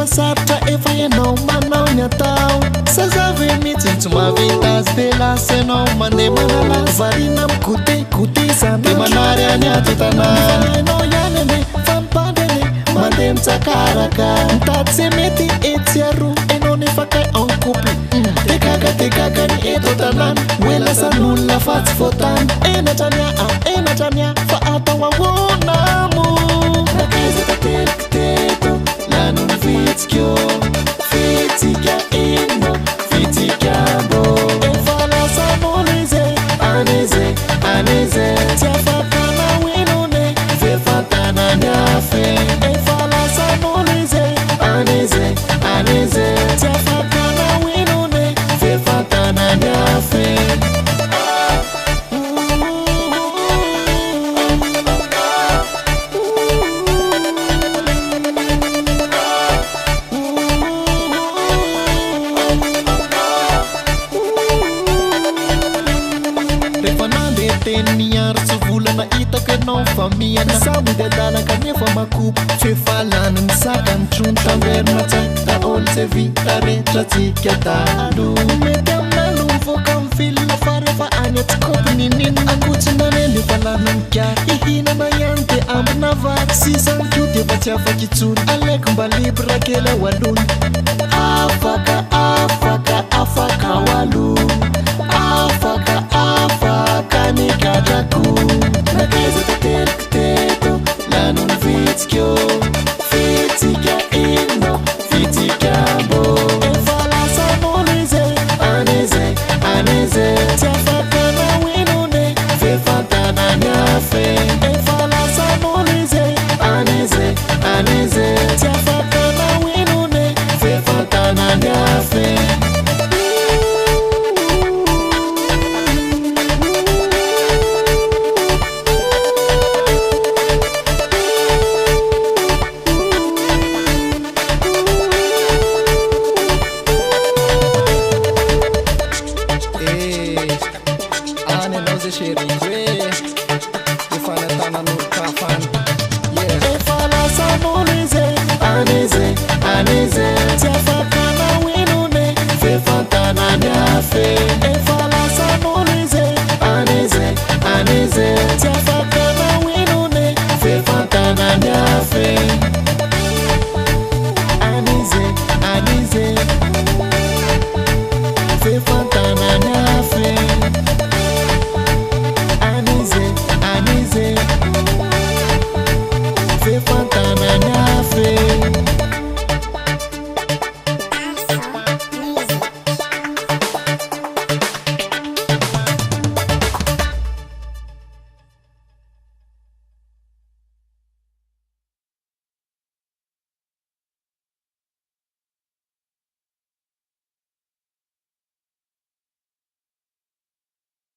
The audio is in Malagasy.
sarotsa efa ianao manao ny atao sazave mihitsy tsy mahavita azy de lasa ianao mandeha manalazy varina mikote zany de manary any ato tanàna hainao ihany ane fampandry ane mandeha mitsakaraka mitady ze mety etsy aroa enao nefa kay en couple tekaka ny eto tanàna hoe lasan'olona fa tsy voatany enatrania fa atao ahoana mo nakaiza tateliko teto lanony vitsikio fitsika ino fitsika mbo efa lasan'olo izy aneze tsy afatana winone ve fatana ny afe efa lasan'olo izy aneze tsy afatana winone ve fatana ny afe Niaro tsy volana hitako ianao fa miana samby de adalaka nefa makopo tsy efa lany ny saka ny trony taverina tsaika daholo ze vita rehetra tsika dalo mety aminalo mivoaka amin'ny filina fa rehefa any atsikopy ninino akotsonany nefa lany ny kary hihinana ihany de ambina vaky sisany ko de fa tsy afaka itsony alaiko mba libra kely ao alony afaka ao alony afaka ny gadrako nakaiza tateliko teto lanony vitsikio fitsika ino fitsika mbo efa lasan'olo izy aneze tsy afatana winone ve fatana ny afe efa lasan'olo izy aneze tsy afatana winone ve fatana ny afe Chérie,